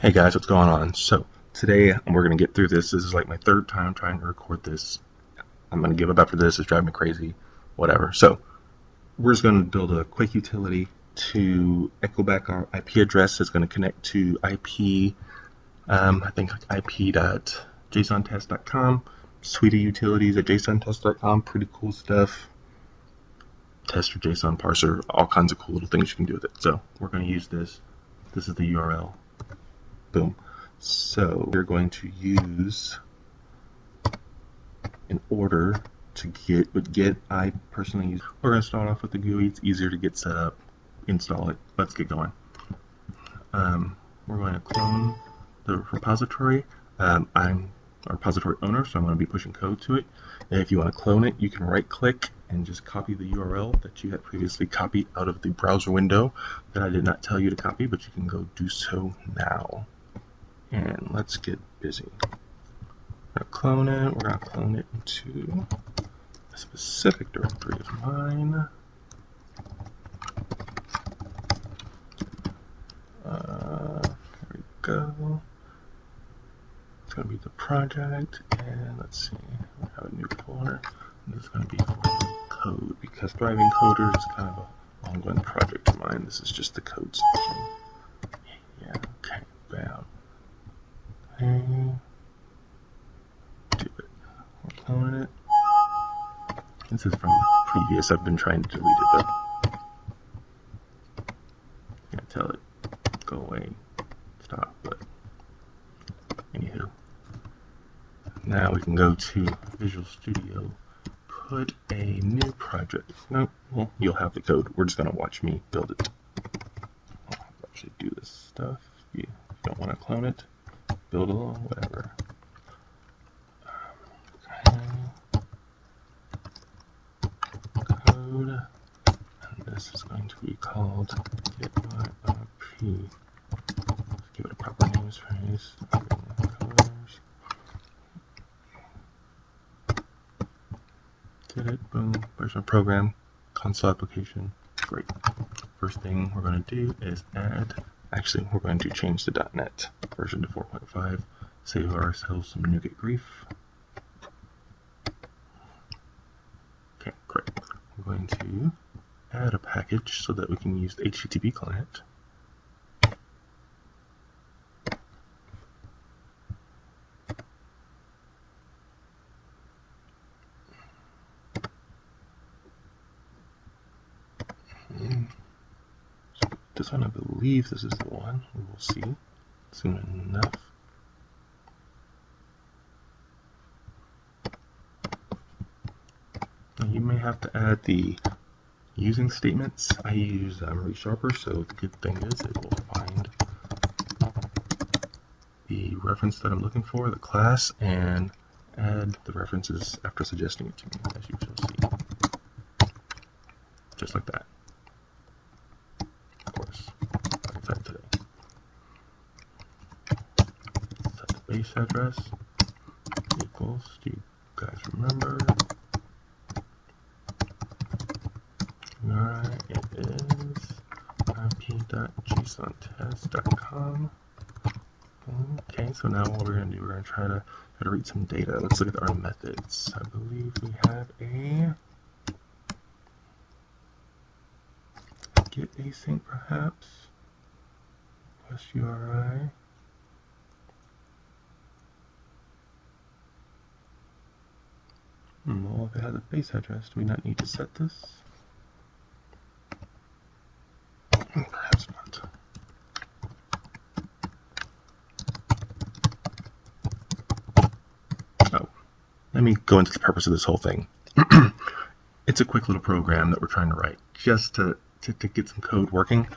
Hey guys, what's going on? So today we're gonna get through this. This is like my third time trying to record this. I'm gonna give up after this. It's driving me crazy. Whatever. So we're just gonna build a quick utility to echo back our IP address. It's gonna connect to IP. I think like ip.jsontest.com. Suite of utilities at jsontest.com. Pretty cool stuff. Test your JSON parser. All kinds of cool little things you can do with it. So we're gonna use this. This is the URL. Boom. So we're going to use, in order to get, I personally use, we're going to start off with the GUI. It's easier to get set up, install it. Let's get going. We're going to clone the repository. I'm a repository owner, so I'm going to be pushing code to it. And if you want to clone it, you can right click and just copy the URL that you had previously copied out of the browser window that I did not tell you to copy, but you can go do so now. And let's get busy. We're going to clone it. We're going to clone it into a specific directory of mine. There we go. It's going to be the project. And let's see. We have a new folder. And this is going to be code, because Thriving Coder is kind of an ongoing project of mine. This is just the code section. Yeah, okay, bam. Do it. We're cloning it. This is from previous. I've been trying to delete it, but can't tell it go away, stop. But anywho, now we can go to Visual Studio, put a new project. Nope. Well, you'll have the code. We're just gonna watch me build it. I'll actually do this stuff. If you don't want to clone it, build along, whatever. Code, and this is going to be called GetMyIp. Let's give it a proper namespace. Get it, boom, version program, console application, great. First thing we're going to do is add, actually we're going to change the .NET version to 4.5, save ourselves some nougat grief. Okay, great. We're going to add a package so that we can use the HTTP client. This one, I believe this is the one. We will see soon enough. Now you may have to add the using statements. I use ReSharper, so the good thing is it will find the reference that I'm looking for, the class, and add the references after suggesting it to me, as you shall see. Just like that. Of course, like I said today. Set the base address equals, do you guys remember? Alright, it is ip.jsontest.com. Okay, so now what we're going to do, we're going to try to read some data. Let's look at our methods. I believe we have a get async perhaps, plus URI. Well, if it has a base address, do we not need to set this? Perhaps not. Oh, let me go into the purpose of this whole thing. It's a quick little program that we're trying to write just to get some code working.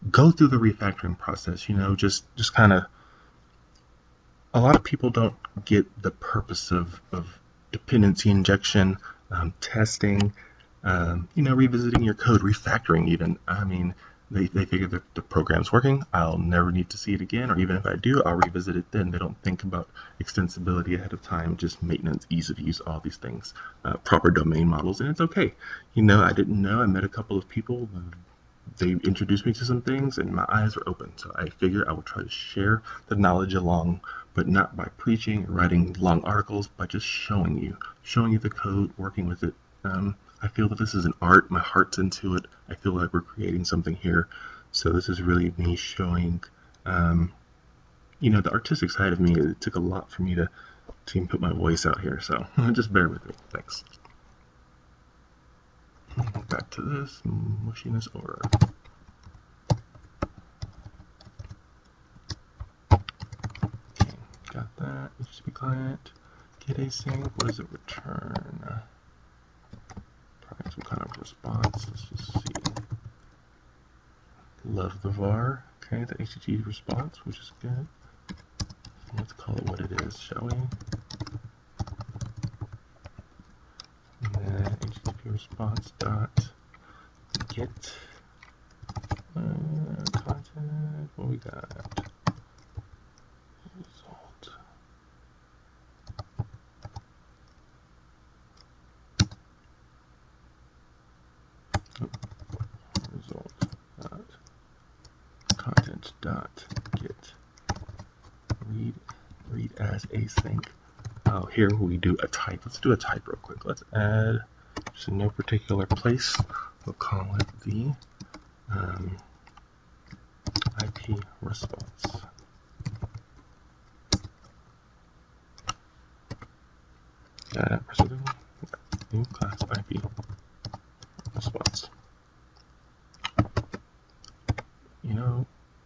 Go through the refactoring process, you know, just kind of, a lot of people don't get the purpose of dependency injection, testing, you know, revisiting your code, refactoring even. I mean, they figure that the program's working, I'll never need to see it again, or even if I do, I'll revisit it then. They don't think about extensibility ahead of time, just maintenance, ease of use, all these things, proper domain models, and it's okay. You know, I didn't know, I met a couple of people they introduced me to some things and my eyes were open. So I figured I would try to share the knowledge along, but not by preaching or writing long articles, by just showing you the code, working with it. I feel that this is an art. My heart's into it. I feel like we're creating something here. So this is really me showing, the artistic side of me. It took a lot for me to put my voice out here. So just bear with me. Thanks. Back to this mushiness order. Okay, got that. HTTP client. Get async. What does it return? Probably some kind of response. Let's just see. Love the var. Okay, the HTTP response, which is good. Let's call it what it is, shall we? And then HTTP response dot get content. What we got? Result. Result dot content dot get read as async. Oh, here we do a type. Let's do a type real quick. Let's add just in no particular place. We'll call it the IP response. New class IP response.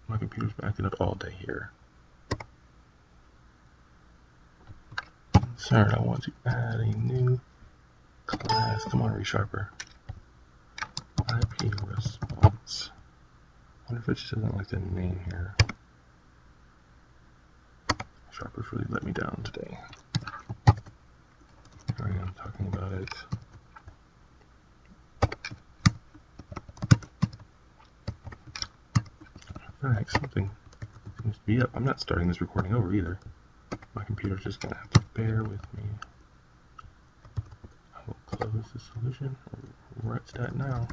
My computer's been acting up all day here. Insert, I want to add a new class. Come on, ReSharper. IP response. I wonder if it just doesn't like the name here. ReSharper's really let me down today. Here I am talking about it. Alright, something seems to be up. I'm not starting this recording over either. My computer's just going to have to bear with me. I will close the solution. Right stat now.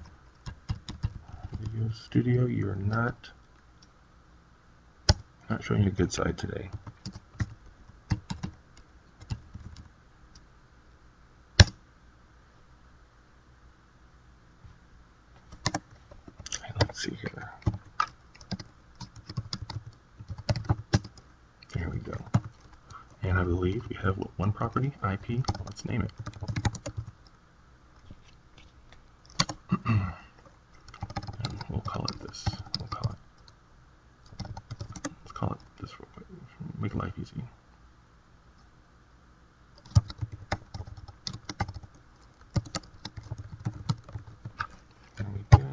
Video Studio, you are not showing your good side today. Okay, let's see here. There we go. And I believe we have one property, IP. Let's name it. And we'll call it this. Let's call it this real quick. Make life easy. There we go.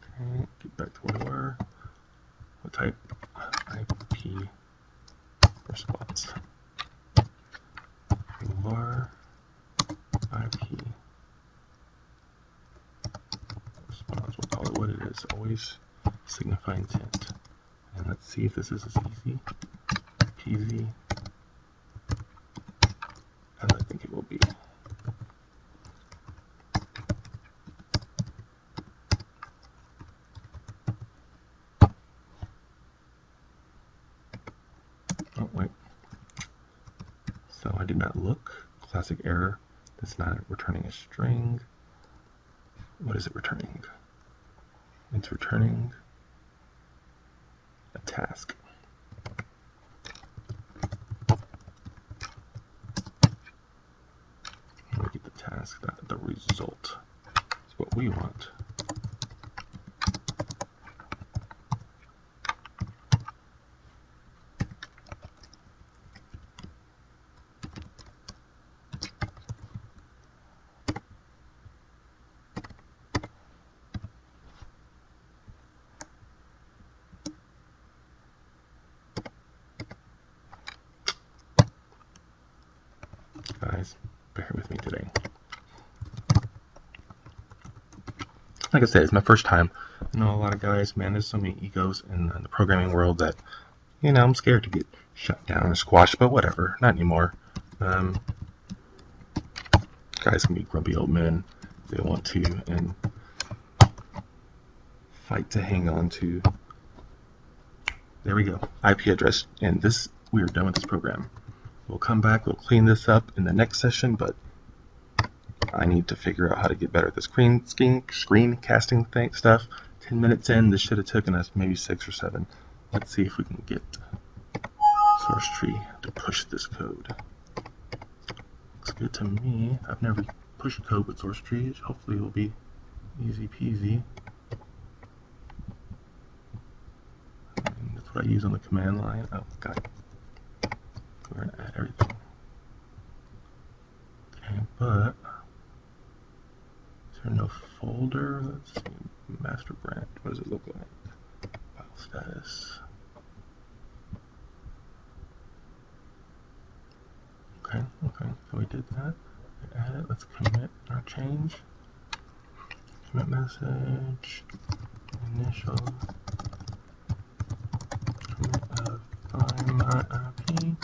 Okay, get back to where we were. We'll type IP response. var IP response. We'll call it what it is. Always signify intent. And let's see if this is as easy peasy as I think it will be. Oh, wait. So I did not look. Classic error. It's not returning a string. What is it returning? It's returning a task. And we get the task, the result. It's what we want. Guys, bear with me today. Like I said, it's my first time. I know a lot of guys, man, there's so many egos in the programming world that, I'm scared to get shut down or squashed, but whatever, not anymore. Guys can be grumpy old men if they want to, and fight to hang on to. There we go, IP address, and this, we are done with this program. We'll come back, we'll clean this up in the next session, but I need to figure out how to get better at the screen casting stuff. 10 minutes in, this should have taken us maybe 6 or 7. Let's see if we can get source tree to push this code. Looks good to me. I've never pushed code with source trees. Hopefully it will be easy peasy. And that's what I use on the command line. Oh, got it. We're going to add everything. Okay, but is there no folder? Let's see. Master branch. What does it look like? File status. Okay, so we did that. We add it. Let's commit our change. Commit message. Initial. Commit of find my IP.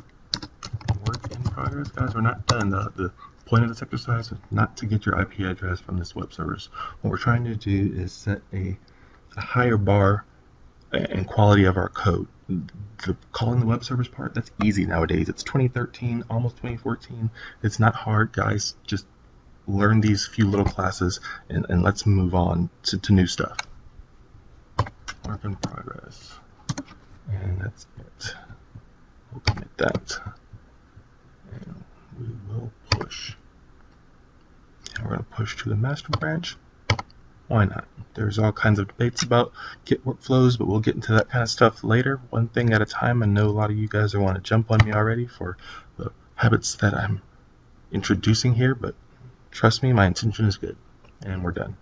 Work in progress. Guys, we're not done. The point of this exercise is not to get your IP address from this web service. What we're trying to do is set a higher bar and quality of our code. Calling the web service part, that's easy nowadays. It's 2013, almost 2014. It's not hard, guys. Just learn these few little classes and let's move on to new stuff. Work in progress. And that's it. We'll commit that. And we will push. And we're going to push to the master branch. Why not? There's all kinds of debates about Git workflows, but we'll get into that kind of stuff later, one thing at a time. I know a lot of you guys are want to jump on me already for the habits that I'm introducing here, but trust me, my intention is good, and we're done.